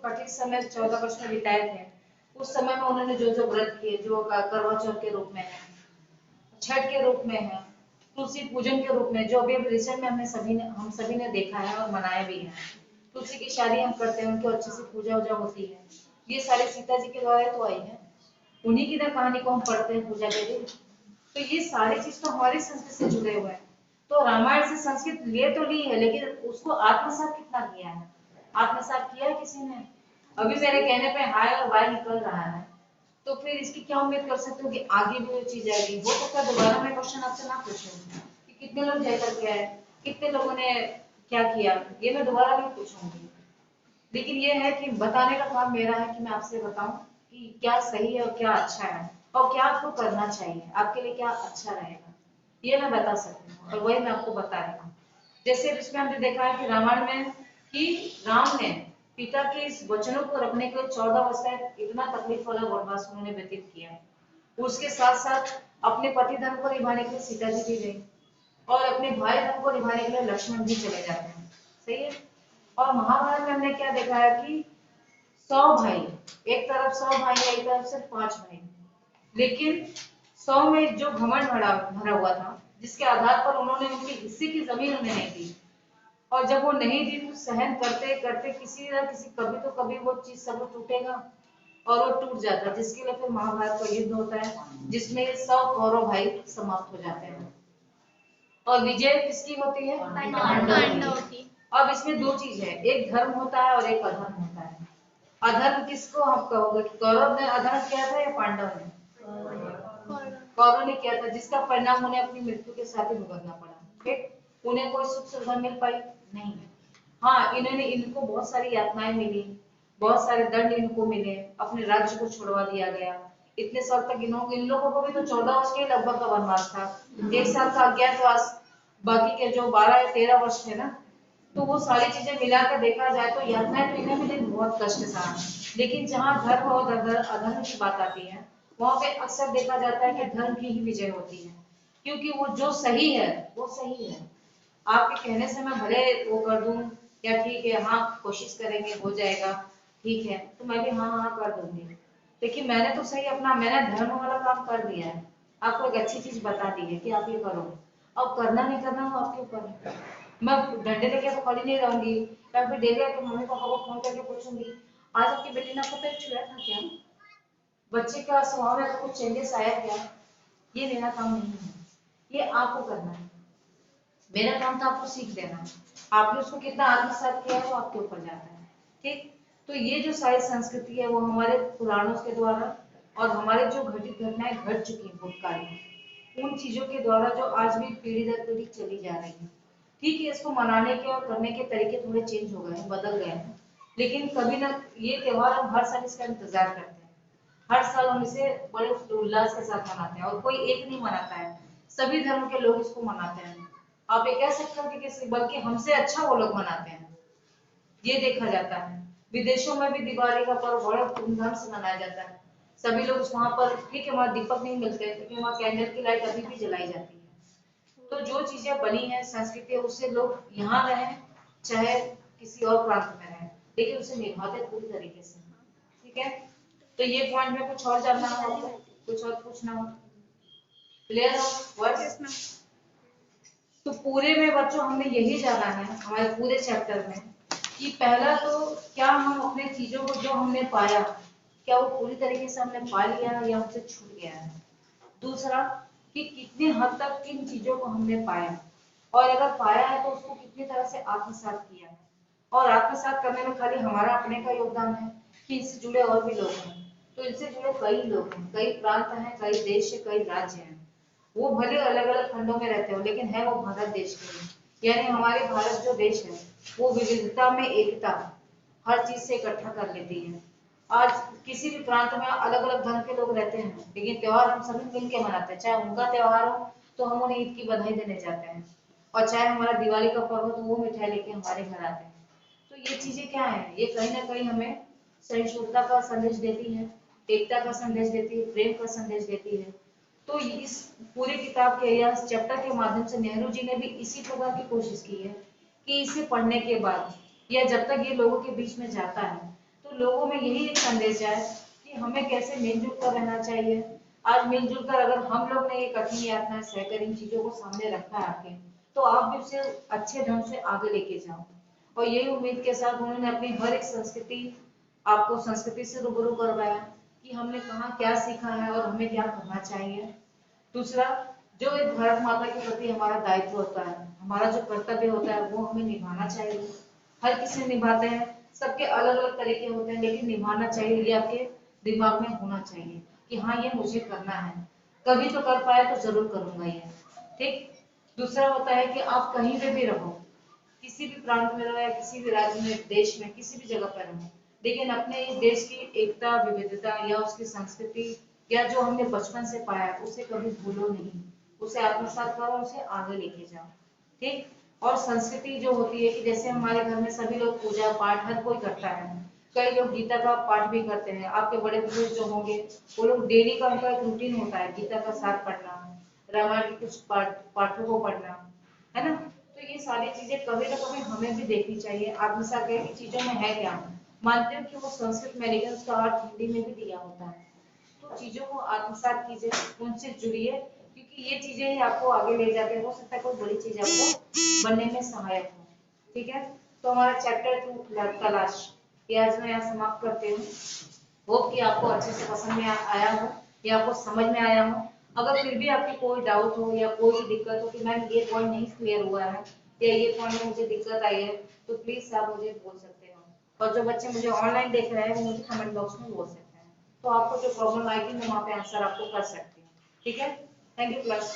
कठिन समय 14 वर्ष में बिताए थे, उस समय में उन्होंने जो जो व्रत किए, जो करवा चौथ के रूप में है, छठ के रूप में है, तुलसी पूजन के रूप में, जो अभी रिसेंट में हम सभी ने देखा है और मनाया भी है। तुलसी की शादी हम करते हैं, उनकी अच्छे से पूजा वूजा होती है। ये सारी सीता जी के द्वारा तो आई है, उन्हीं की ना कहानी को हम पढ़ते हैं पूजा के दिन। तो ये सारी चीज तो हमारी संस्कृति से जुड़े हुए हैं। तो रामायण से संस्कृत ले तो ली है, लेकिन उसको आत्मसात कितना किया है? आत्मसात किया है किसी ने? अभी मेरे कहने पे हाय और वाय निकल रहा है, तो फिर इसकी क्या उम्मीद कर सकते हो कि आगे भी वो चीज आएगी? हो सकता है दोबारा मैं क्वेश्चन आपसे ना पूछूं कि कितने लोग जय करके आए, कितने लोगों ने क्या किया, ये मैं दोबारा नहीं पूछूंगी। लेकिन ये है कि बताने का काम मेरा है कि मैं आपसे बताऊं कि क्या सही है और क्या अच्छा है, और क्या आपको करना चाहिए, आपके लिए क्या अच्छा रहेगा, ये मैं बता सकती हूँ, और वही मैं आपको बता रही हूँ। जैसे इसमें हमने देखा है कि रामायण में कि राम ने पिता के इस वचनों को रखने के लिए 14 वर्ष का इतना तकलीफ वाला वनवास उन्होंने व्यतीत किया। उसके साथ साथ अपने पति धर्म को निभाने के लिए सीता जी भी गई, और अपने भाई धर्म को निभाने के लिए लक्ष्मण भी चले जाते हैं। सही है। और महाभारत में हमने क्या देखा है कि 100 भाई, एक तरफ 100 भाई है, एक तरफ सिर्फ 5 भाई, लेकिन 100 में जो घमंड भरा भरा हुआ था, जिसके आधार पर उन्होंने उनके हिस्से की जमीन उन्हें नहीं दी, और जब वो नहीं दी तो सहन करते करते किसी न किसी कभी तो कभी वो चीज सब टूटेगा, और वो टूट जाता है, जिसके लिए फिर महाभारत का युद्ध होता है, जिसमें 100 कौरव भाई समाप्त हो जाते हैं, और विजय किसकी होती है? पांडव की। अब इसमें दो चीज है, एक धर्म होता है और एक अधर्म होता है। अधर्म किसको आप कहोगे, कौरव ने अधर्म किया था या पांडव ने? कौरव ने किया था, जिसका परिणाम उन्हें अपनी मृत्यु के साथ ही भुगतना पड़ा। ठीक, उन्हें कोई सुख सुविधा मिल पाई नहीं। हाँ, इनको बहुत सारी यातनाएं मिली, बहुत सारे दंड इनको मिले, अपने राज्य को छुड़वा दिया गया। इतने साल तक इन लोगों को भी तो 14 वर्ष के लगभग का वनवास था, 1 साल का अज्ञातवास, बाकी के जो 12 या 13 वर्ष थे ना, तो वो सारी चीजें मिलाकर देखा जाए तो यातनाएं तो इन्हें भी बहुत कष्ट सहा। लेकिन जहाँ धर्म और अधर्म की बात आती है, वहां पे अक्सर देखा जाता है कि धर्म की ही विजय होती है, क्योंकि वो जो सही है वो सही है। आपके कहने से मैं भले वो कर दूं, या ठीक है हाँ कोशिश करेंगे हो जाएगा, ठीक है, तो मैं भी हाँ हाँ कर दूंगी, लेकिन मैंने तो सही अपना, मैंने धर्म वाला काम कर दिया है, आपको एक अच्छी चीज बता दी है कि आप ये करो। अब करना नहीं करना वो आपके ऊपर है। मैं डंडे लेके तो खड़ी नहीं रहूंगी, या फिर डेली आके मम्मी पापा को फोन करके पूछूंगी आज आपकी बेटी ने आपको पेट छुआ था क्या, बच्चे का स्वभाव में आपको कुछ चेंजेस आया क्या? ये मेरा काम नहीं है, ये आपको करना है। मेरा काम था आपको सीख देना, आपने उसको कितना आत्मसात किया है वो आपके ऊपर जाता है। ठीक, तो ये जो सारी संस्कृति है वो हमारे पुराणों के द्वारा और हमारे जो घटित घटनाएं घट चुकी हैं भूतकाल में, उन चीजों के द्वारा जो आज भी पीढ़ी दर पीढ़ी चली जा रही है। ठीक है, इसको मनाने के और करने के तरीके थोड़े चेंज हो गए हैं, बदल गए हैं, लेकिन कभी ना ये त्योहार हम हर साल इसका इंतजार करते हैं, हर साल हम इसे बड़े उल्लास के साथ मनाते हैं, और कोई एक नहीं मनाता है, सभी धर्म के लोग इसको मनाते हैं। आप ये कह सकते हो कि किसी, बल्कि हमसे अच्छा वो लोग मनाते हैं, ये देखा जाता है। विदेशों में भी दिवाली का पर्व बड़े धूमधाम से मनाया जाता है, सभी लोग वहां पर, ठीक है वहां दीपक नहीं मिलते लेकिन वहां कैंडल की लाइट अभी भी जलाई जाती है। तो जो चीजें बनी है संस्कृति, उससे लोग यहाँ रहे चाहे किसी और प्रांत में रहे, लेकिन उसे निभाते पूरी तरीके से। ठीक है, तो ये पॉइंट में कुछ और जानना हो आपको, कुछ और पूछना हो? क्लियर हो वर्ड्स? तो पूरे में बच्चों हमने यही जाना है हमारे पूरे चैप्टर में कि पहला तो क्या हम अपने चीजों को जो हमने पाया, क्या वो पूरी तरीके से हमने पा लिया या हमसे छूट गया है। दूसरा कि कितने हद तक किन चीजों को हमने पाया, और अगर पाया है तो उसको कितनी तरह से आत्मसात किया है। और आत्मसात करने में खाली हमारा अपने का योगदान है कि इससे जुड़े और भी लोग हैं, तो इनसे जुड़े कई लोग हैं, कई प्रांत हैं, कई देश है, कई राज्य हैं, वो भले अलग अलग खंडों में रहते हो लेकिन है वो भारत देश के लिए। यानी हमारे भारत जो देश है वो विविधता में एकता हर चीज से इकट्ठा कर लेती है। आज किसी भी प्रांत में अलग अलग धर्म के लोग रहते हैं, लेकिन त्योहार हम सभी मिल के मनाते हैं, चाहे उनका त्योहार हो तो हम उन्हें ईद की बधाई देने जाते हैं, और चाहे हमारा दिवाली का पर्व हो तो वो मिठाई लेके हमारे घर आते हैं। तो ये चीजें क्या है, ये कहीं ना कहीं हमें सहिष्णुता का संदेश देती है, एकता का संदेश देती है, प्रेम का संदेश देती है। तो इस पूरी किताब के या चैप्टर के माध्यम से नेहरू जी ने भी इसी प्रकार की कोशिश की है कि इसे पढ़ने के बाद या जब तक ये लोगों के बीच में जाता है तो लोगों में यही एक संदेश है कि हमें कैसे मिलजुल कर रहना चाहिए। आज मिलजुल कर अगर हम लोग ने ये कठिन यातनाएं सहकर इन चीजों को सामने रखा है आके, तो आप भी उसे अच्छे ढंग से आगे लेके जाओ। और यही उम्मीद के साथ उन्होंने अपनी हर एक संस्कृति, आपको संस्कृति से रूबरू करवाया कि हमने कहाँ क्या सीखा है और हमें क्या करना चाहिए। दूसरा, जो एक भारत माता के प्रति हमारा दायित्व होता है, हमारा जो कर्तव्य होता है, वो हमें निभाना चाहिए। हर किसी निभाते हैं, सबके अलग अलग तरीके होते हैं, लेकिन निभाना चाहिए, ये आपके दिमाग में होना चाहिए कि हाँ ये मुझे करना है, कभी तो कर पाया तो जरूर करूंगा ये। ठीक। दूसरा होता है कि आप कहीं पे भी रहो, किसी भी प्रांत में रहो या किसी भी राज्य में, देश में, किसी भी जगह पर रहो, लेकिन अपने इस देश की एकता, विविधता या उसकी संस्कृति या जो हमने बचपन से पाया उसे कभी भूलो नहीं, उसे आत्मसात करो, उसे आगे लेके जाओ। ठीक। और संस्कृति जो होती है कि जैसे हमारे घर में सभी लोग पूजा पाठ हर कोई करता है, कई लोग गीता का पाठ भी करते हैं, आपके बड़े बुजुर्ग जो होंगे वो लोग डेली का उनका एक रूटीन होता है, गीता का साथ पढ़ना, रामायण के कुछ पाठों को पढ़ना, है ना। तो ये सारी चीजें कभी ना कभी हमें भी देखनी चाहिए, आत्मसात की चीजों में है क्या। मानते हो कि वो संस्कृत में, लेकिन उसका अर्थ हिंदी में भी दिया होता है। तो चीजों को आत्मसात कीजिए, उनसे जुड़िए, क्योंकि ये चीजें ही आपको आगे ले जाते हैं, हो सकता है कोई बड़ी चीज आपको बनने में सहायक हो। ठीक है। तो हमारा चैप्टर 2 तलाश ये आज मैं यहाँ समाप्त करती हूँ। होप कि आपको अच्छे से पसंद में आया हो या आपको समझ में आया हो। अगर फिर भी आपकी कोई डाउट हो या कोई भी दिक्कत हो कि मैम ये पॉइंट नहीं क्लियर हुआ है या ये पॉइंट में मुझे दिक्कत आई है, तो प्लीज आप मुझे बोल सकते हो। और जो बच्चे मुझे ऑनलाइन देख रहे हैं वो मुझे कमेंट बॉक्स में बोल सकते हैं, तो आपको जो प्रॉब्लम आएगी मैं वहाँ पे आंसर आपको कर सकती हूँ। ठीक है। Thank you class.